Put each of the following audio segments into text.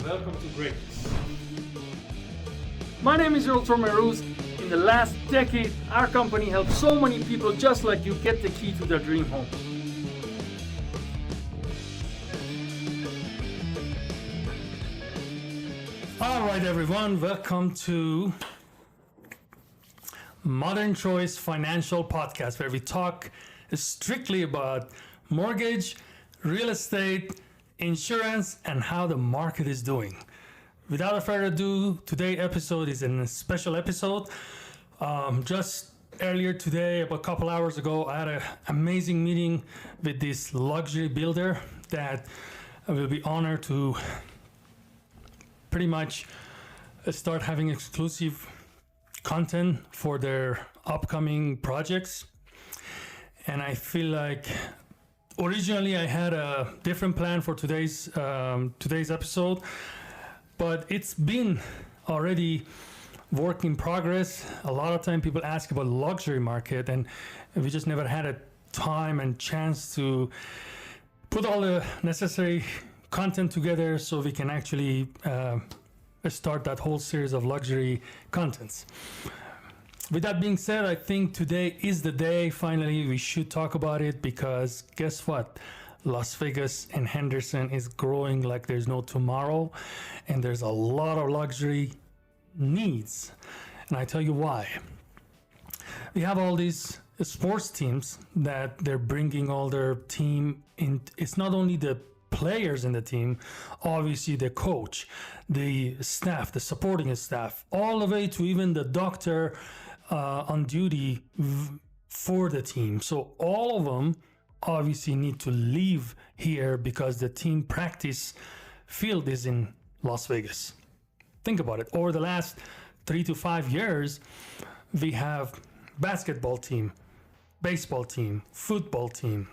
welcome to Greatness. My name is Realtor Mehrooz. In the last decade, our company helped so many people just like you get the key to their dream home. All right, everyone, welcome to Modern Choice Financial Podcast, where we talk strictly about mortgage, real estate, insurance, and how the market is doing. Without further ado, today's episode is a special episode. Just earlier today, about a couple hours ago, I had an amazing meeting with this luxury builder that I will be honored to pretty much start having exclusive content for their upcoming projects. And I feel like originally I had a different plan for today's episode, but it's been already work in progress. A lot of time people ask about luxury market, and we just never had a time and chance to put all the necessary content together so we can actually start that whole series of luxury contents. With that being said, I think today is the day. Finally, we should talk about it, because guess what? Las Vegas and Henderson is growing like there's no tomorrow, and there's a lot of luxury needs. And I tell you why. We have all these sports teams that they're bringing all their team in. It's not only the players in the team, obviously the coach, the staff, the supporting staff, all the way to even the doctor on duty for the team. So all of them obviously need to leave here because the team practice field is in Las Vegas. Think about it. Over the last 3 to 5 years, we have basketball team, baseball team, football team,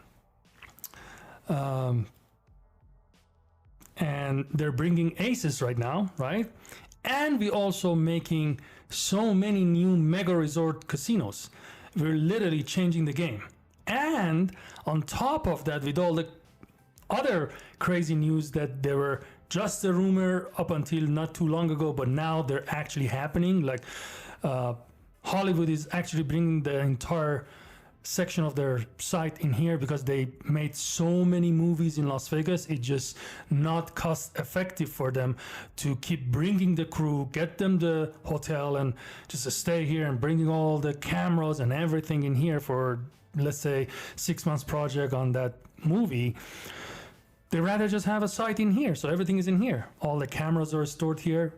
and they're bringing aces right now, right? And we also making so many new mega resort casinos. We're literally changing the game. And on top of that, with all the other crazy news that they were just a rumor up until not too long ago, but now they're actually happening. Like Hollywood is actually bringing the entire section of their site in here because they made so many movies in Las Vegas. It's just not cost effective for them to keep bringing the crew, get them the hotel, and just to stay here and bringing all the cameras and everything in here for, let's say, 6 months project on that movie. They rather just have a site in here, so everything is in here. All the cameras are stored here,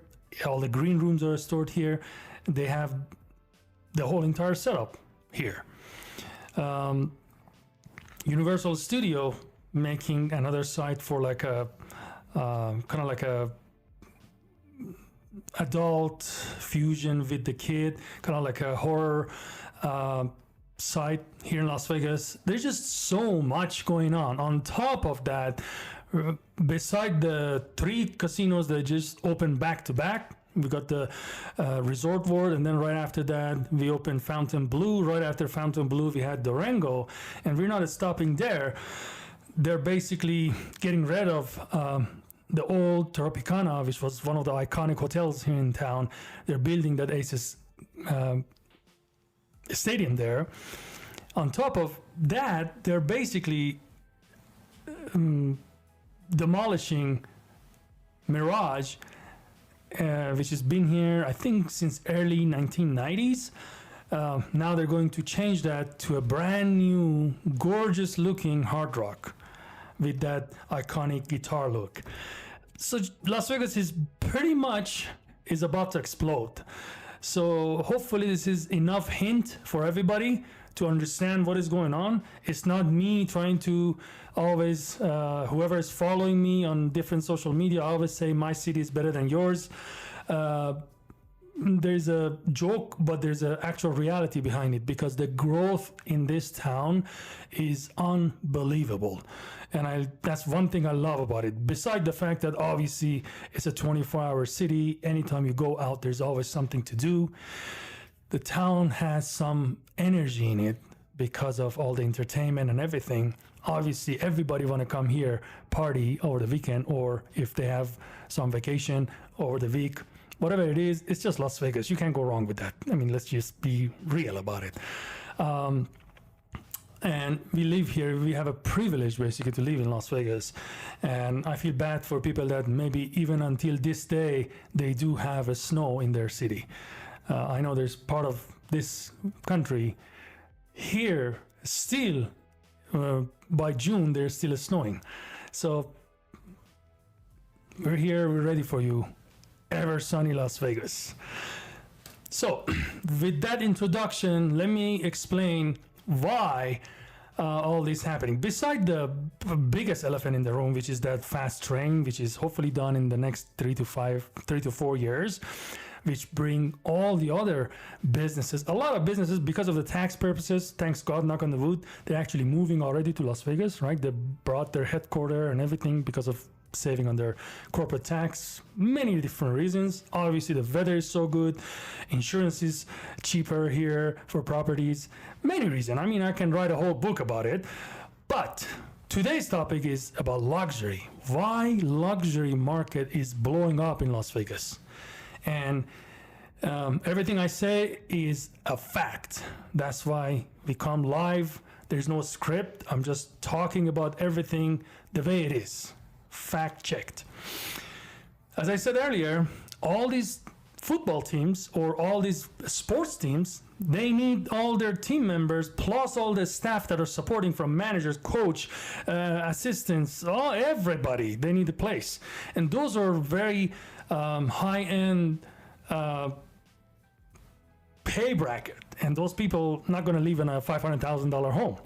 all the green rooms are stored here. They have the whole entire setup here. Universal Studio making another site for like a kind of like a adult fusion with the kid, kind of like a horror site here in Las Vegas. There's just so much going on. On top of that, beside the 3 casinos that just opened back to back, we got the Resort World, and then right after that we opened Fontainebleau. Right after Fontainebleau we had Durango, and we're not stopping there. They're basically getting rid of the old Tropicana, which was one of the iconic hotels here in town. They're building that Aces stadium there. On top of that, they're basically demolishing Mehrooz, which has been here, I think, since early 1990s. Now they're going to change that to a brand new, gorgeous looking Hard Rock with that iconic guitar look. So Las Vegas is pretty much is about to explode. So hopefully this is enough hint for everybody to understand what is going on. It's not me trying to always, whoever is following me on different social media, I always say my city is better than yours. There's a joke, but there's an actual reality behind it, because the growth in this town is unbelievable. And that's one thing I love about it. Beside the fact that obviously it's a 24-hour city, anytime you go out, there's always something to do. The town has some energy in it because of all the entertainment and everything. obviously everybody want to come here, party over the weekend, or if they have some vacation over the week, whatever it is, it's just Las Vegas. You can't go wrong with that. I mean, let's just be real about it. And we live here. We have a privilege basically to live in Las Vegas. And I feel bad for people that maybe even until this day, they do have a snow in their city. I know there's part of this country here still, by June, there's still snowing. So we're here, we're ready for you. Ever sunny Las Vegas. So with that introduction, let me explain why all this happening. Beside the biggest elephant in the room, which is that fast train, which is hopefully done in the next 3 to 4 years, which bring all the other businesses, a lot of businesses, because of the tax purposes, thanks God, knock on the wood, they're actually moving already to Las Vegas, right? They brought their headquarters and everything because of saving on their corporate tax, many different reasons. Obviously the weather is so good, insurance is cheaper here for properties, many reasons. I mean, I can write a whole book about it, but today's topic is about luxury. Why luxury market is blowing up in Las Vegas. And everything I say is a fact. That's why we come live. There's no script. I'm just talking about everything the way it is. Fact checked. As I said earlier, all these football teams or all these sports teams, they need all their team members plus all the staff that are supporting, from managers, coach, assistants, everybody. They need a place, and those are very high-end pay bracket, and those people not going to live in a $500,000 home.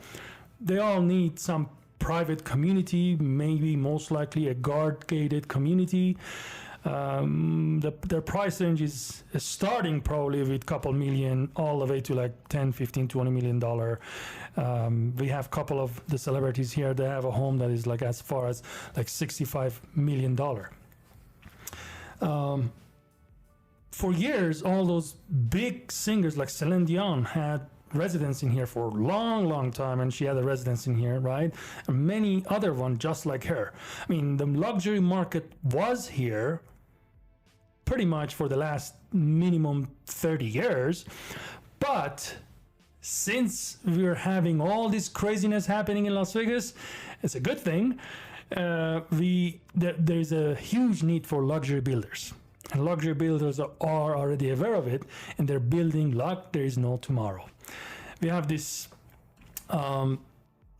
They all need some private community, maybe most likely a guard-gated community. Their price range is starting probably with a couple million all the way to like 10, 15, $20 million. We have a couple of the celebrities here that have a home that is like as far as like $65 million. For years, all those big singers like Celine Dion had residence in here for a long time, and she had a residence in here, right? And many other ones just like her. I mean, the luxury market was here pretty much for the last minimum 30 years, but since we're having all this craziness happening in Las Vegas, it's a good thing. There's a huge need for luxury builders. And luxury builders are already aware of it, and they're building like there is no tomorrow. We have this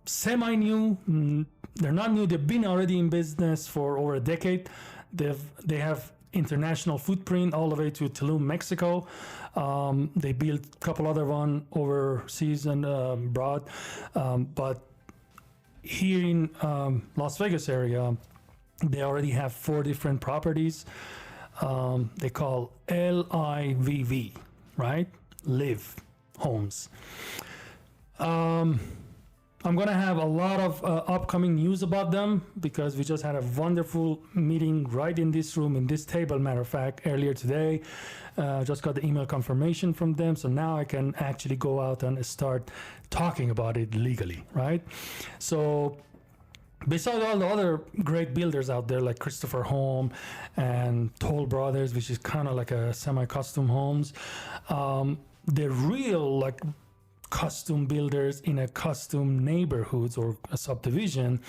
semi-new, they're not new, they've been already in business for over a decade. They have international footprint all the way to Tulum, Mexico. They built a couple other one overseas and abroad. But here in Las Vegas area, they already have 4 different properties. They call LIVV, right? Live homes. I'm gonna have a lot of upcoming news about them because we just had a wonderful meeting right in this room, in this table, matter of fact, earlier today. Just got the email confirmation from them, so now I can actually go out and start talking about it legally, right? So besides all the other great builders out there like Christopher Home and Toll Brothers, which is kind of like a semi-custom homes, the real like custom builders in a custom neighborhoods or a subdivision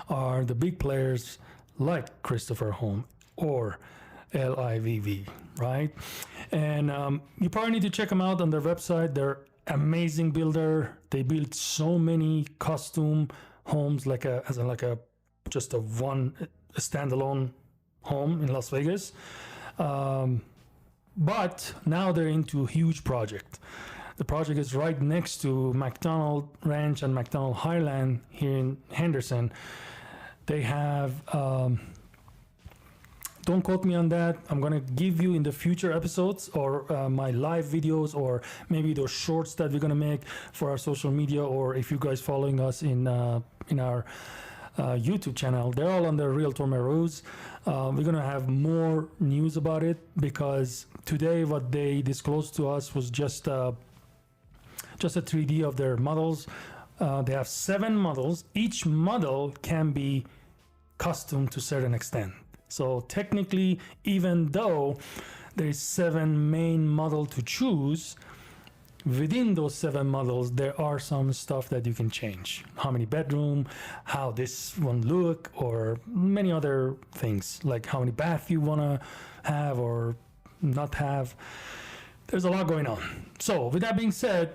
are the big players like Christopher Home or LIVV, right? And you probably need to check them out on their website. They're amazing builder. They build so many custom homes, like a standalone home in Las Vegas. But now they're into a huge project. The project is right next to McDonald Ranch and McDonald Highland here in Henderson. They have, don't quote me on that. I'm gonna give you in the future episodes or my live videos, or maybe those shorts that we're gonna make for our social media, or if you guys following us in our YouTube channel, they're all on the Realtor Mehrooz. We're gonna have more news about it because today what they disclosed to us was just a 3D of their models. They have 7 models. Each model can be custom to a certain extent. So technically, even though there's 7 main model to choose, within those 7 models, there are some stuff that you can change. How many bedroom, how this one look, or many other things, like how many bath you wanna have or not have. There's a lot going on. So with that being said,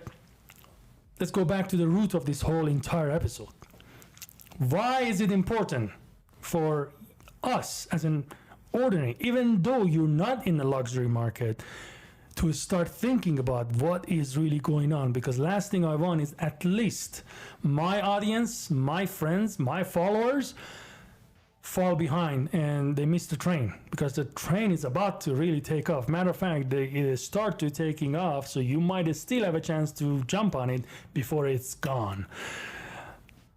let's go back to the root of this whole entire episode. Why is it important for us as an ordinary, even though you're not in the luxury market, to start thinking about what is really going on? Because last thing I want is at least my audience, my friends, my followers fall behind and they miss the train, because the train is about to really take off. Matter of fact, it start to taking off, so you might still have a chance to jump on it before it's gone.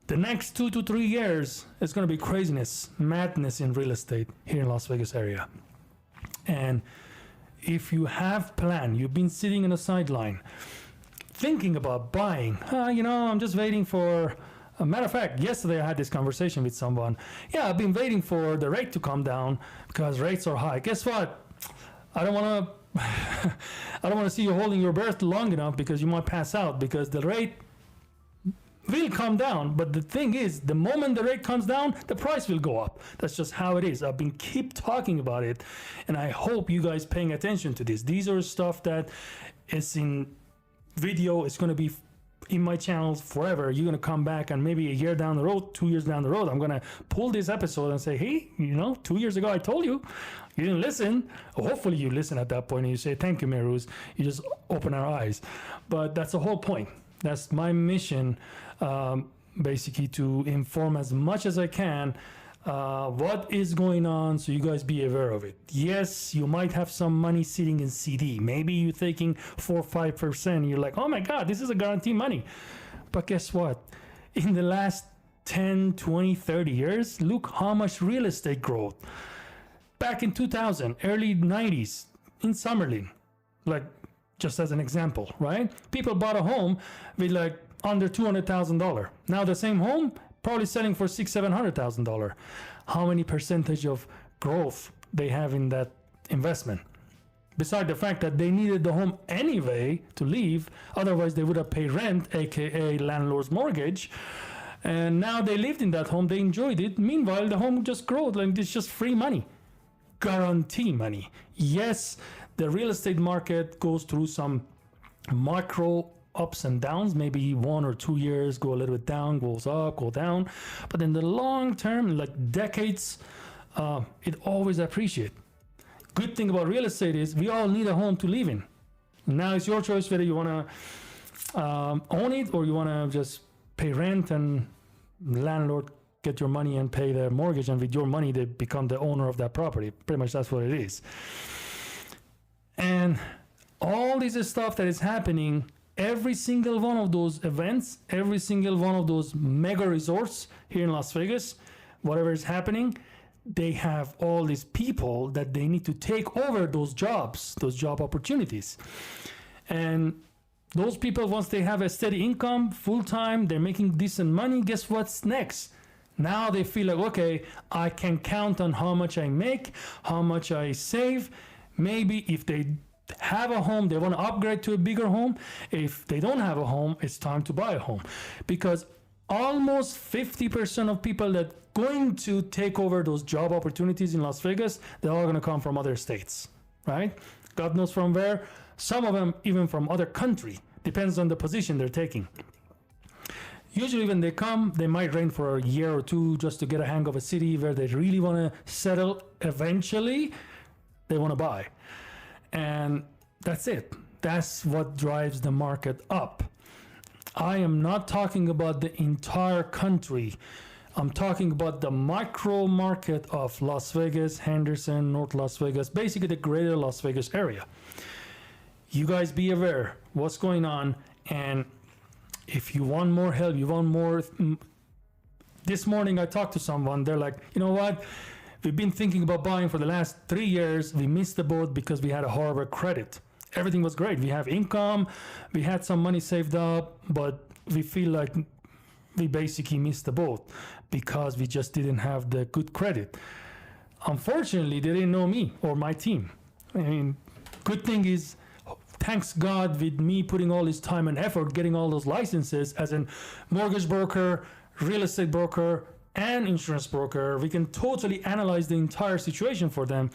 The next 2 to 3 years is going to be craziness, madness in real estate here in Las Vegas area. And if you have plan, you've been sitting on the sideline thinking about buying, I'm just waiting for, a matter of fact, yesterday I had this conversation with someone. Yeah, I've been waiting for the rate to come down because rates are high. Guess what? I don't want to see you holding your breath long enough, because you might pass out, because the rate will come down. But the thing is, the moment the rate comes down, the price will go up. That's just how it is. I've been keep talking about it, and I hope you guys paying attention to this. These are stuff that is in video. It's going to be in my channel forever. You're going to come back, and maybe a year down the road, 2 years down the road, I'm going to pull this episode and say, hey, 2 years ago I told you, you didn't listen. Hopefully you listen at that point and you say, thank you, Mehrooz. You just open our eyes. But that's the whole point. That's my mission, basically, to inform as much as I can what is going on, so you guys be aware of it. Yes, you might have some money sitting in CD. Maybe you're taking 4 or 5%. You're like, oh my God, this is a guaranteed money. But guess what? In the last 10, 20, 30 years, look how much real estate growth. Back in 2000, early 90s, in Summerlin, like, just as an example, right? People bought a home with like under $200,000. Now the same home probably selling for $600,000-$700,000. How many percentage of growth they have in that investment? Besides the fact that they needed the home anyway to leave, otherwise they would have paid rent, aka landlord's mortgage. And now they lived in that home, they enjoyed it. Meanwhile, the home just grew, like it's just free money, guarantee money. Yes, the real estate market goes through some macro ups and downs. Maybe 1 or 2 years go a little bit down, goes up, go down. But in the long term, like decades, it always appreciates. Good thing about real estate is we all need a home to live in. Now it's your choice whether you want to own it, or you want to just pay rent and landlord get your money and pay the mortgage, and with your money they become the owner of that property. Pretty much that's what it is. And all this stuff that is happening, every single one of those events, every single one of those mega resorts here in Las Vegas, whatever is happening, they have all these people that they need to take over those jobs, those job opportunities. And those people, once they have a steady income, full-time, they're making decent money, guess what's next? Now they feel like, okay, I can count on how much I make, how much I save. Maybe if they have a home, they want to upgrade to a bigger home. If they don't have a home, it's time to buy a home. Because almost 50% of people that going to take over those job opportunities in Las Vegas, they're all going to come from other states, right? God knows from where. Some of them even from other country. Depends on the position they're taking. Usually when they come, they might rent for a year or two just to get a hang of a city where they really want to settle. Eventually, they want to buy. And that's it. That's what drives the market up. I am not talking about the entire country. I'm talking about the micro market of Las Vegas, Henderson, North Las Vegas, basically the greater Las Vegas area. You guys be aware what's going on, and if you want more help, you want more. This morning I talked to someone, they're like, you know what? We've been thinking about buying for the last 3 years. We missed the boat because we had a horrible credit. Everything was great. We have income, we had some money saved up, but we feel like we basically missed the boat because we just didn't have the good credit. Unfortunately, they didn't know me or my team. I mean, good thing is, thanks God, with me putting all this time and effort, getting all those licenses as a mortgage broker, real estate broker, and insurance broker, we can totally analyze the entire situation for them.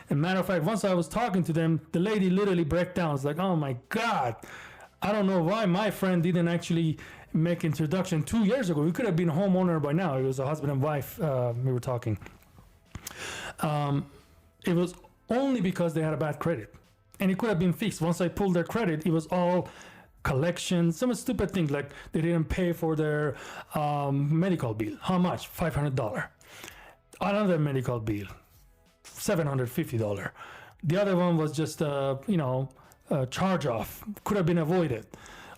As a matter of fact, once I was talking to them, the lady literally broke down. It's like, oh my God, I don't know why my friend didn't actually make introduction 2 years ago. We could have been a homeowner by now. It was a husband and wife, we were talking. It was only because they had a bad credit. And it could have been fixed. Once I pulled their credit, it was all collections, some stupid things like they didn't pay for their medical bill. How much? $500. Another medical bill, $750. The other one was just a charge off, could have been avoided.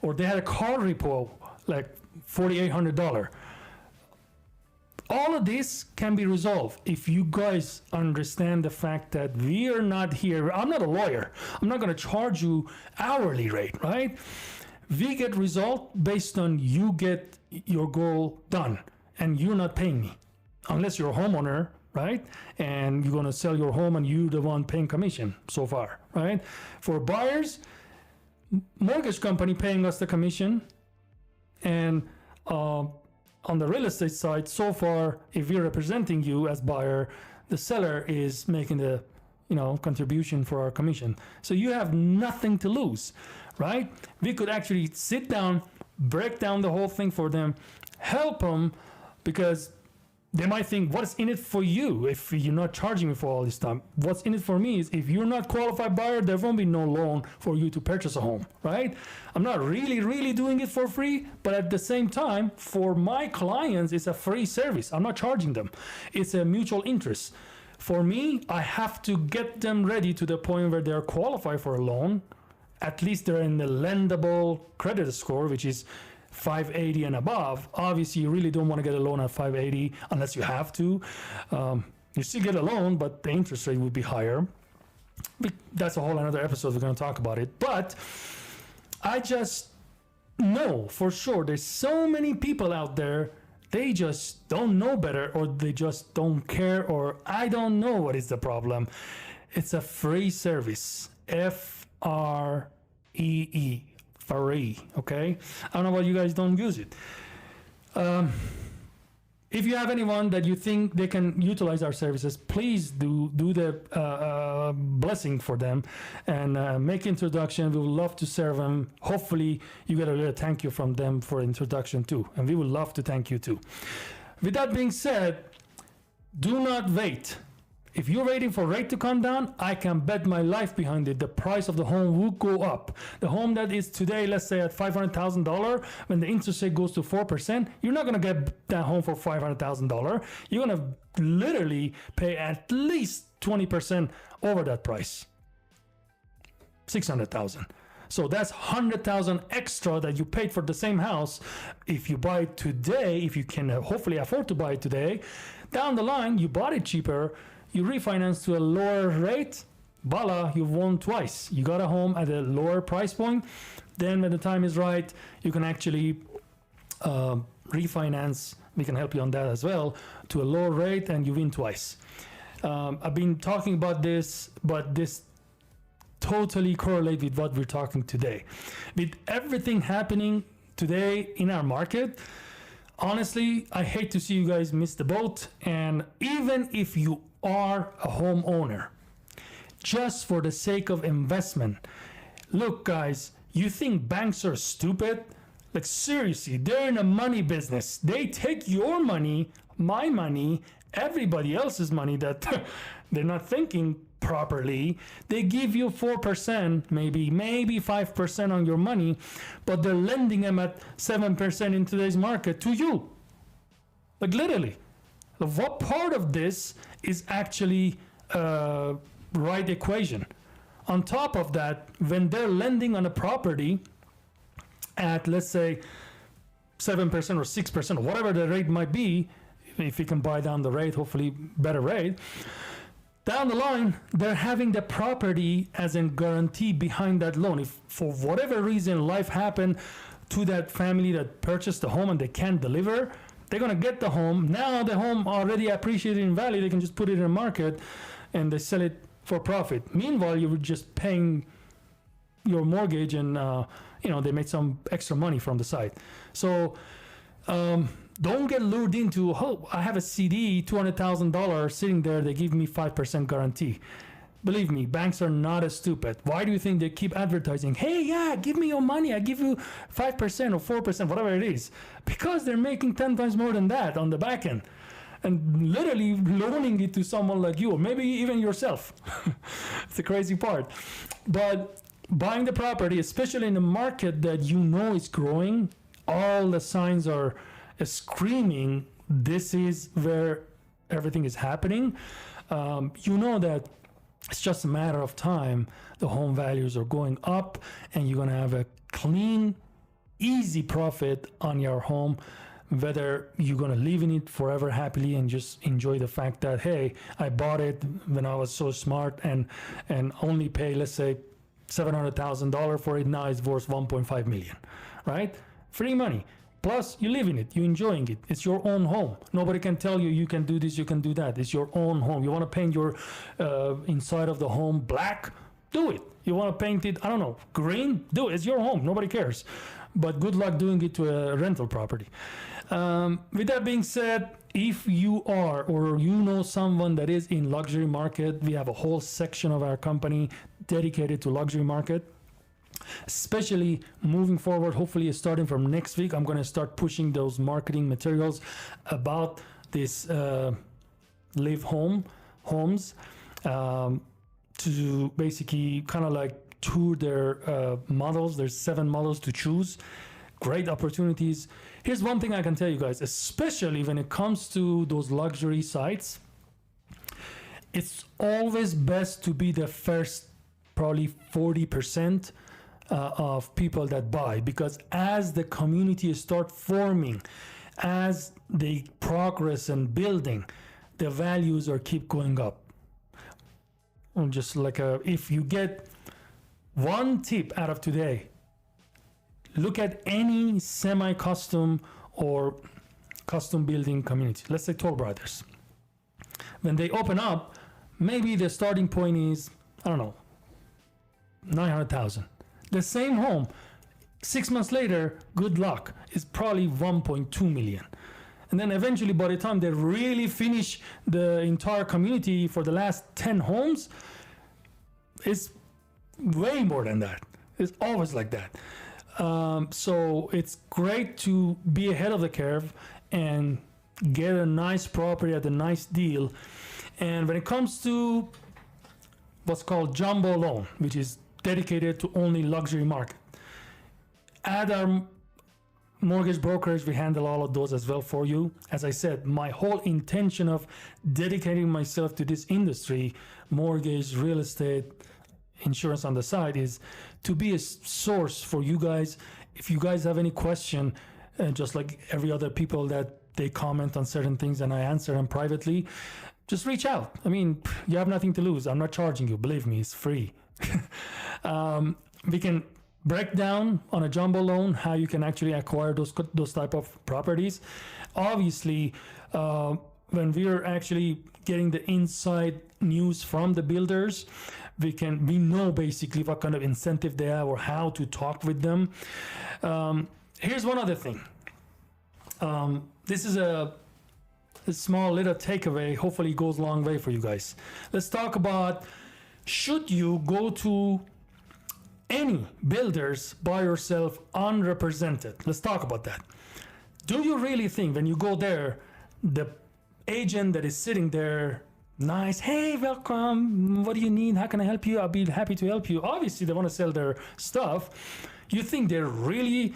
Or they had a car repo, like $4,800. All of this can be resolved if you guys understand the fact that we are not here. I'm not a lawyer. I'm not going to charge you hourly rate, right? We get result based on you get your goal done and you're not paying me unless you're a homeowner, right? And you're going to sell your home and you're the one paying commission so far, right? For buyers, mortgage company paying us the commission, and on the real estate side, so far, if we're representing you as buyer, the seller is making the contribution for our commission. So you have nothing to lose, right? We could actually sit down, break down the whole thing for them, help them, because they might think, what's in it for you if you're not charging me for all this time? What's in it for me is if you're not qualified buyer, there won't be no loan for you to purchase a home, right? I'm not really doing it for free, but at the same time, for my clients, it's a free service. I'm not charging them. It's a mutual interest. For me, I have to get them ready to the point where they're qualified for a loan. At least they're in the lendable credit score, which is 580 and above. Obviously, you really don't want to get a loan at 580 unless you have to. You still get a loan, but the interest rate would be higher. That's a whole another episode. We're going to talk about it. But I just know for sure there's so many people out there, they just don't know better, or they just don't care, or I don't know what is the problem. It's a free service. FREE. Free, okay? I don't know why you guys don't use it. If you have anyone that you think they can utilize our services, please do the blessing for them and make introduction. We would love to serve them. Hopefully, you get a little thank you from them for introduction too, and we would love to thank you too. With that being said, do not wait. If you're waiting for rate to come down, I can bet my life behind it. The price of the home will go up. The home that is today, let's say at $500,000, when the interest rate goes to 4%, you're not going to get that home for $500,000. You're going to literally pay at least 20% over that price. $600,000. So that's $100,000 extra that you paid for the same house. If you buy it today, if you can hopefully afford to buy it today, down the line, you bought it cheaper, you refinance to a lower rate, voila, you've won twice. You got a home at a lower price point. Then when the time is right, you can actually refinance. We can help you on that as well, to a lower rate, and you win twice. I've been talking about this, but this totally correlates with what we're talking today. With everything happening today in our market, honestly, I hate to see you guys miss the boat. And even if you are a homeowner, just for the sake of investment, look guys, you think banks are stupid? Like seriously, they're in a money business. They take your money, my money, everybody else's money that they're not thinking properly. They give you 4%, maybe 5% on your money, but they're lending them at 7% in today's market to you. Like literally. What part of this is actually right equation? On top of that, when they're lending on a property at, let's say, 7% or 6%, or whatever the rate might be, if you can buy down the rate, hopefully better rate, down the line, they're having the property as a guarantee behind that loan. If for whatever reason life happened, to that family that purchased the home and they can't deliver. They're gonna get the home. Now the home already appreciated in value. They can just put it in the market and they sell it for profit. Meanwhile, you were just paying your mortgage and they made some extra money from the side. So don't get lured into, oh, I have a CD, $200,000 sitting there. They give me 5% guarantee. Believe me, banks are not as stupid. Why do you think they keep advertising? Hey, yeah, give me your money. I give you 5% or 4%, whatever it is. Because they're making 10 times more than that on the back end. And literally loaning it to someone like you, or maybe even yourself. It's the crazy part. But buying the property, especially in a market that you know is growing, all the signs are screaming, this is where everything is happening. You know that it's just a matter of time. The home values are going up and you're going to have a clean, easy profit on your home, whether you're going to live in it forever happily and just enjoy the fact that, hey, I bought it when I was so smart and only pay, let's say, $700,000 for it. Now it's worth 1.5 million, right? Free money. Plus, you live in it, you're enjoying it. It's your own home. Nobody can tell you, you can do this, you can do that. It's your own home. You want to paint your inside of the home black? Do it. You want to paint it, I don't know, green? Do it. It's your home. Nobody cares. But good luck doing it to a rental property. With that being said, if you are or you know someone that is in luxury market, we have a whole section of our company dedicated to luxury market. Especially moving forward, hopefully starting from next week, I'm going to start pushing those marketing materials about this live homes to basically kind of like tour their models. There's 7 models to choose. Great opportunities. Here's one thing I can tell you guys, especially when it comes to those luxury sites, it's always best to be the first probably 40% of people that buy, because as the community start forming, as they progress and building, the values are keep going up. And just like if you get one tip out of today, look at any semi-custom or custom building community. Let's say Toll Brothers. When they open up, maybe the starting point is, I don't know, 900,000. The same home, 6 months later, good luck, is probably 1.2 million. And then eventually, by the time they really finish the entire community for the last 10 homes, it's way more than that. It's always like that. So it's great to be ahead of the curve and get a nice property at a nice deal. And when it comes to what's called jumbo loan, which is dedicated to only luxury market, at our mortgage brokerage, we handle all of those as well for you. As I said, my whole intention of dedicating myself to this industry, mortgage, real estate, insurance on the side, is to be a source for you guys. If you guys have any question, just like every other people that they comment on certain things and I answer them privately, just reach out. I mean, you have nothing to lose. I'm not charging you. Believe me, it's free. We can break down on a jumbo loan how you can actually acquire those type of properties. Obviously, when we're actually getting the inside news from the builders, we know basically what kind of incentive they have or how to talk with them. Here's one other thing. This is a small little takeaway. Hopefully it goes a long way for you guys. Let's talk about, should you go to any builders by yourself unrepresented? Let's talk about that. Do you really think when you go there, the agent that is sitting there, nice, hey, welcome, what do you need, how can I help you, I'll be happy to help you. Obviously they want to sell their stuff. You think they're really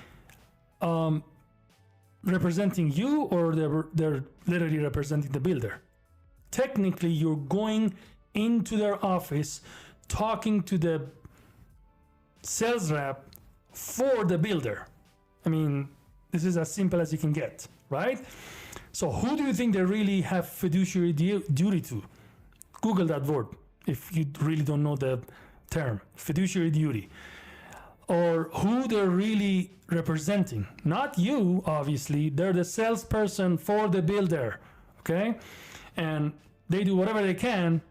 representing you, or they're literally representing the builder? Technically, you're going into their office, talking to the sales rep for the builder. I mean, this is as simple as you can get, right? So who do you think they really have fiduciary duty to? Google that word if you really don't know the term, fiduciary duty. or who they're really representing. Not you, obviously. They're the salesperson for the builder, okay? And they do whatever they can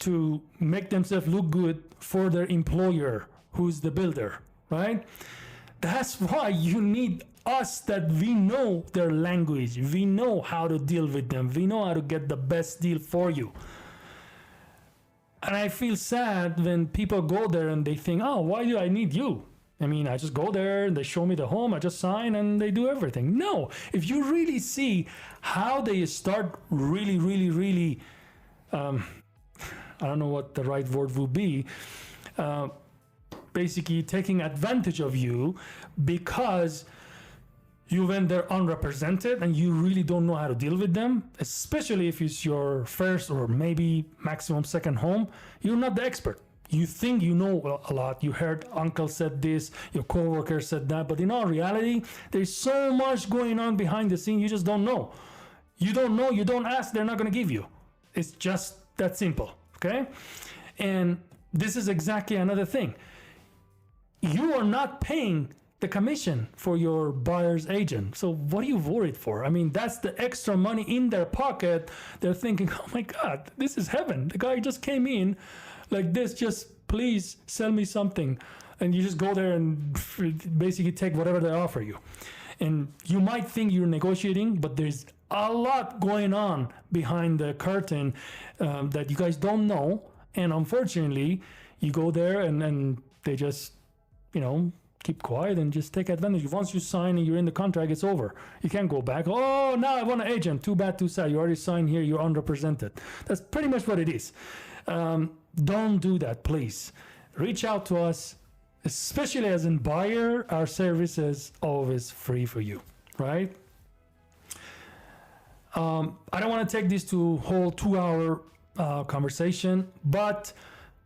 to make themselves look good for their employer, who's the builder, right? That's why you need us, that we know their language. We know how to deal with them. We know how to get the best deal for you. And I feel sad when people go there and they think, oh, why do I need you? I mean, I just go there and they show me the home, I just sign and they do everything. No, if you really see how they start really, I don't know what the right word would be, basically taking advantage of you because you went there unrepresented and you really don't know how to deal with them, especially if it's your first or maybe maximum second home. You're not the expert. You think you know a lot. You heard uncle said this, your coworker said that, but in all reality, there's so much going on behind the scene you just don't know. You don't know, you don't ask, they're not going to give you. It's just that simple, okay? And this is exactly another thing. You are not paying the commission for your buyer's agent. So what are you worried for? I mean, that's the extra money in their pocket. They're thinking, oh my God, this is heaven. The guy just came in like this, just please sell me something. And you just go there and basically take whatever they offer you. And you might think you're negotiating, but there's a lot going on behind the curtain that you guys don't know. And unfortunately, you go there and they just, keep quiet and just take advantage. Once you sign and you're in the contract, it's over. You can't go back. Oh, now I want an agent. Too bad, too sad. You already signed here. You're unrepresented. That's pretty much what it is. Don't do that, please. Reach out to us, especially as a buyer. Our service is always free for you, right? I don't want to take this to whole 2-hour conversation, but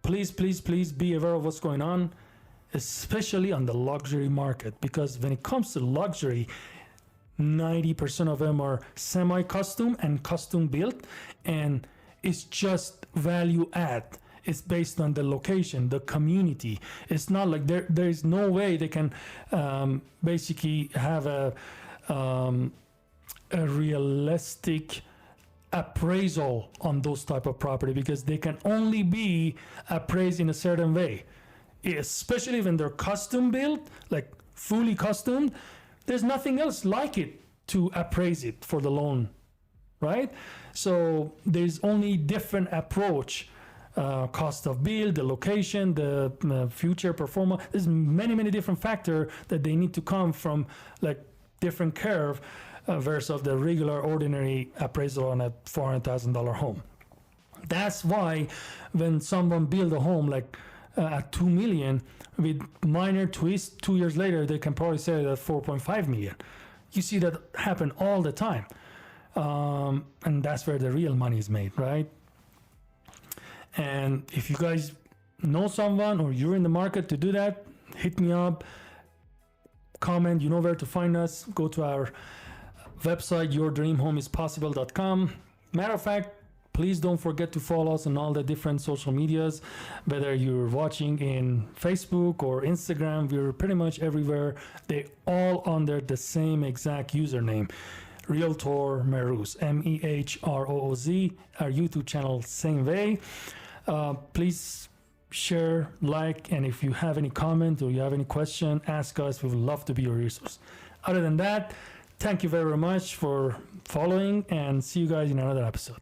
please be aware of what's going on, especially on the luxury market, because when it comes to luxury, 90% of them are semi-custom and custom built, and it's just value add. It's based on the location, the community. It's not like there is no way they can basically have a realistic appraisal on those type of property, because they can only be appraised in a certain way. Especially when they're custom built, like fully custom, there's nothing else like it to appraise it for the loan, right? So there's only different approach, cost of build, the location, the future performance. There's many different factors that they need to come from, like different curve versus the regular ordinary appraisal on a $400,000 home. That's why when someone build a home like at $2 million with minor twists, 2 years later they can probably sell it at $4.5 million. You see that happen all the time, and that's where the real money is made, right? And if you guys know someone or you're in the market to do that, hit me up, comment. You know where to find us. Go to our website, yourdreamhomeispossible.com. Matter of fact, please don't forget to follow us on all the different social medias, whether you're watching in Facebook or Instagram. We're pretty much everywhere. They all under the same exact username, Realtor Mehrooz, Mehrooz. Our YouTube channel, same way. Please share, like, and if you have any comment or you have any question, ask us. We would love to be your resource. Other than that, thank you very much for following, and see you guys in another episode.